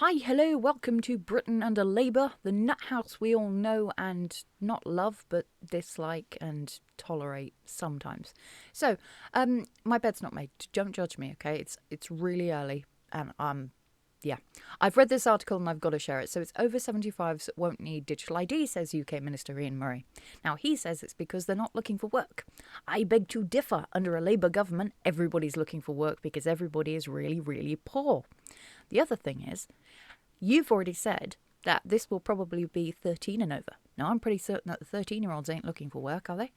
Hi, hello, welcome to Britain Under Labour, the nut house we all know and not love, but dislike and tolerate sometimes. So, my bed's not made. Don't judge me, okay? It's really early, and yeah. I've read this article and I've got to share it. So it's over 75s that won't need digital ID, says UK Minister Ian Murray. Now, he says it's because they're not looking for work. I beg to differ. Under a Labour government, everybody's looking for work because everybody is really, really poor. The other thing is, you've already said that this will probably be 13 and over. Now, I'm pretty certain that the 13-year-olds ain't looking for work, are they?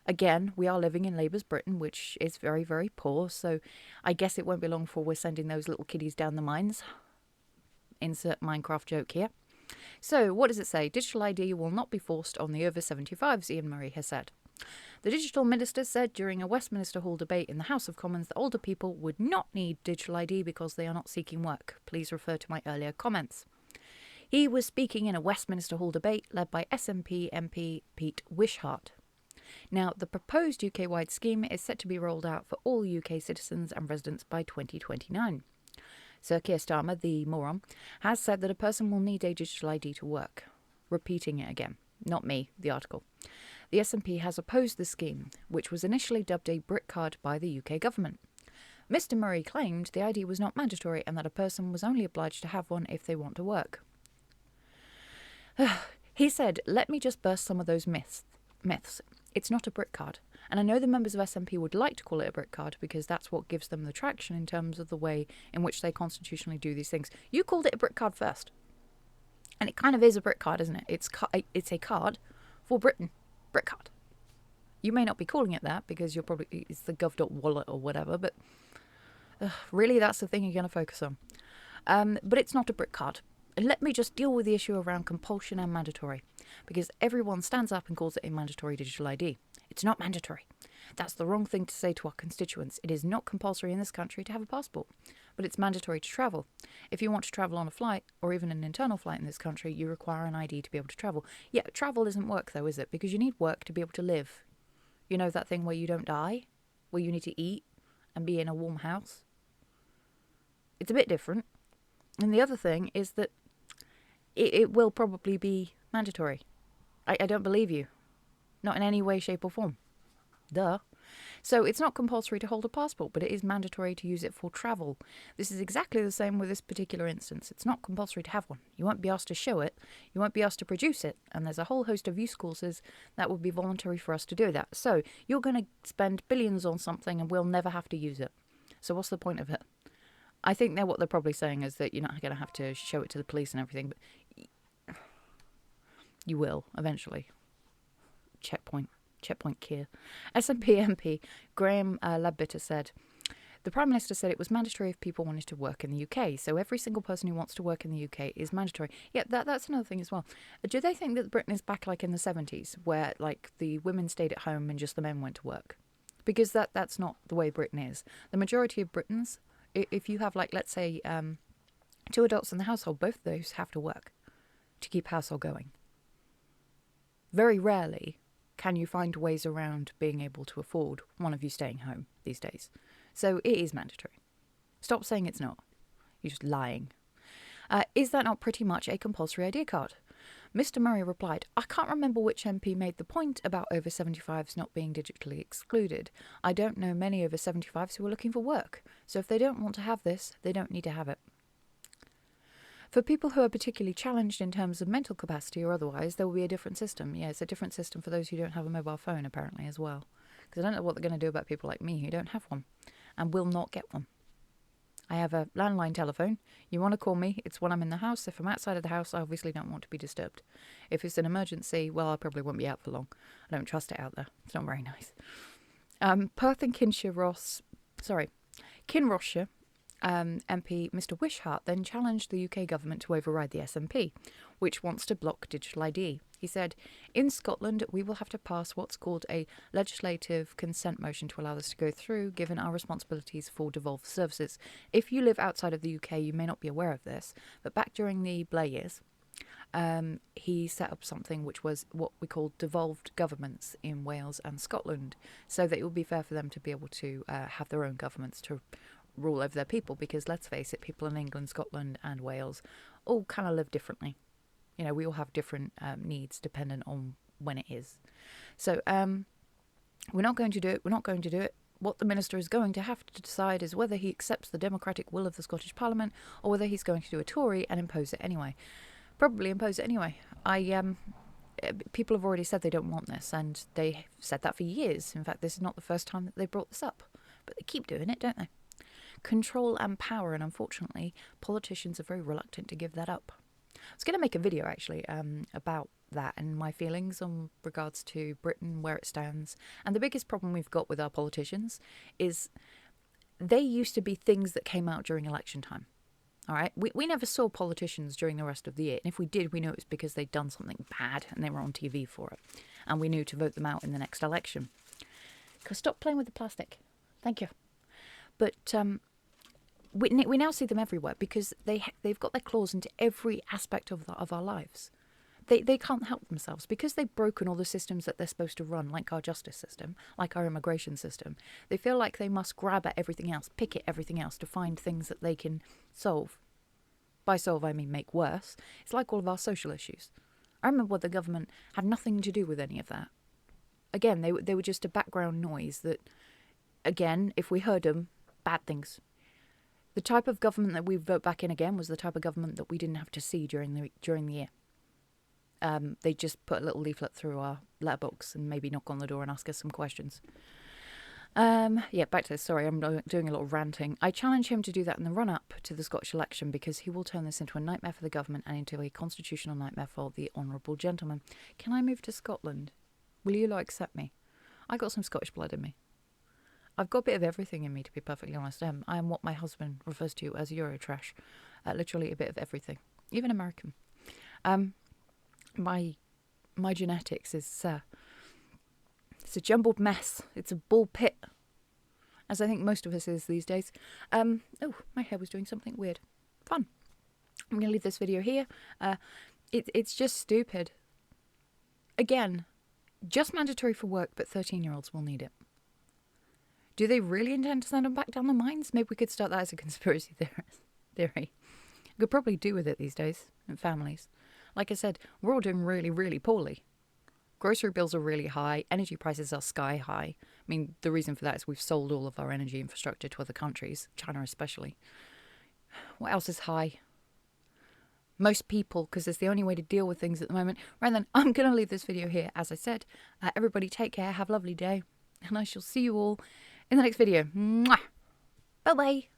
Again, we are living in Labour's Britain, which is very, very poor, so I guess it won't be long before we're sending those little kiddies down the mines. Insert Minecraft joke here. So, what does it say? Digital ID will not be forced on the over 75s, Ian Murray has said. The digital minister said during a Westminster Hall debate in the House of Commons that older people would not need digital ID because they are not seeking work. Please refer to my earlier comments. He was speaking in a Westminster Hall debate led by SNP MP Pete Wishart. Now, the proposed UK-wide scheme is set to be rolled out for all UK citizens and residents by 2029. Sir Keir Starmer, the moron, has said that a person will need a digital ID to work. Repeating it again. Not me, the article. The SNP has opposed the scheme, which was initially dubbed a Britcard by the UK government. Mr Murray claimed the ID was not mandatory and that a person was only obliged to have one if they want to work. He said, let me just burst some of those myths. It's not a Britcard. And I know the members of SNP would like to call it a Britcard because that's what gives them the traction in terms of the way in which they constitutionally do these things. You called it a Britcard first. And it kind of is a Britcard, isn't it? It's a card for Britain. Britcard. You may not be calling it that because you're probably it's the gov.wallet or whatever, but really that's the thing you're going to focus on. But it's not a Britcard. Let me just deal with the issue around compulsion and mandatory, because everyone stands up and calls it a mandatory digital ID. It's not mandatory. That's the wrong thing to say to our constituents. It is not compulsory in this country to have a passport, but it's mandatory to travel. If you want to travel on a flight, or even an internal flight in this country, you require an ID to be able to travel. Yeah, travel isn't work though, is it? Because you need work to be able to live. You know that thing where you don't die? Where you need to eat and be in a warm house? It's a bit different. And the other thing is that it will probably be mandatory. I don't believe you. Not in any way, shape or form. Duh. So it's not compulsory to hold a passport, but it is mandatory to use it for travel. This is exactly the same with this particular instance. It's not compulsory to have one. You won't be asked to show it. You won't be asked to produce it. And there's a whole host of use courses that would be voluntary for us to do that. So you're going to spend billions on something and we'll never have to use it. So what's the point of it? I think what they're probably saying is that you're not going to have to show it to the police and everything, but you will eventually. Checkpoint Keir. SNP MP Graham Ledbetter said, the Prime Minister said it was mandatory if people wanted to work in the UK. So every single person who wants to work in the UK is mandatory. Yeah, that's another thing as well. Do they think that Britain is back like in the 70s where like the women stayed at home and just the men went to work? Because that's not the way Britain is. The majority of Britons, if you have like, let's say, 2 adults in the household, both of those have to work to keep household going. Very rarely can you find ways around being able to afford one of you staying home these days. So it is mandatory. Stop saying it's not. You're just lying. Is that not pretty much a compulsory ID card? Mr Murray replied, I can't remember which MP made the point about over 75s not being digitally excluded. I don't know many over 75s who are looking for work. So if they don't want to have this, they don't need to have it. For people who are particularly challenged in terms of mental capacity or otherwise, there will be a different system. Yeah, it's a different system for those who don't have a mobile phone, apparently, as well. Because I don't know what they're going to do about people like me who don't have one and will not get one. I have a landline telephone. You want to call me, it's when I'm in the house. If I'm outside of the house, I obviously don't want to be disturbed. If it's an emergency, well, I probably won't be out for long. I don't trust it out there. It's not very nice. Perth and Kinrossshire MP Mr Wishart then challenged the UK government to override the SNP, which wants to block digital ID. He said, in Scotland, we will have to pass what's called a legislative consent motion to allow this to go through, given our responsibilities for devolved services. If you live outside of the UK, you may not be aware of this, but back during the Blair years, he set up something which was what we call devolved governments in Wales and Scotland, so that it would be fair for them to be able to have their own governments to rule over their people, because let's face it, people in England, Scotland and Wales all kind of live differently. You know, we all have different needs dependent on when it is. So we're not going to do it. We're not going to do it. What the minister is going to have to decide is whether he accepts the democratic will of the Scottish Parliament or whether he's going to do a Tory and impose it anyway. Probably impose it anyway. People have already said they don't want this, and they've said that for years. In fact, this is not the first time that they brought this up. But they keep doing it, don't they? Control and power, and unfortunately, politicians are very reluctant to give that up. I was going to make a video, actually, about that and my feelings on regards to Britain, where it stands. And the biggest problem we've got with our politicians is they used to be things that came out during election time. All right, we never saw politicians during the rest of the year. And if we did, we knew it was because they'd done something bad and they were on TV for it. And we knew to vote them out in the next election. Because stop playing with the plastic. Thank you. But we now see them everywhere because they've got their claws into every aspect of our lives. They can't help themselves because they've broken all the systems that they're supposed to run, like our justice system, like our immigration system. They feel like they must grab at everything else, pick at everything else to find things that they can solve. By solve, I mean make worse. It's like all of our social issues. I remember the government had nothing to do with any of that. Again, they were just a background noise that, again, if we heard them, bad things. The type of government that we vote back in again was the type of government that we didn't have to see during the year. They just put a little leaflet through our letterbox and maybe knock on the door and ask us some questions. Yeah, back to this. Sorry, I'm doing a little ranting. I challenge him to do that in the run-up to the Scottish election because he will turn this into a nightmare for the government and into a constitutional nightmare for the honourable gentleman. Can I move to Scotland? Will you accept me? I got some Scottish blood in me. I've got a bit of everything in me, to be perfectly honest. I am what my husband refers to as Eurotrash. Literally a bit of everything. Even American. My genetics is it's a jumbled mess. It's a bull pit, as I think most of us is these days. Oh, my hair was doing something weird. Fun. I'm going to leave this video here. It's just stupid. Again, just mandatory for work, but 13-year-olds will need it. Do they really intend to send them back down the mines? Maybe we could start that as a conspiracy theory. We could probably do with it these days in families. Like I said, we're all doing really, really poorly. Grocery bills are really high. Energy prices are sky high. I mean, the reason for that is we've sold all of our energy infrastructure to other countries, China especially. What else is high? Most people, because it's the only way to deal with things at the moment. Right then, I'm going to leave this video here, as I said. Everybody take care, have a lovely day, and I shall see you all in the next video. Mwah! Bye-bye.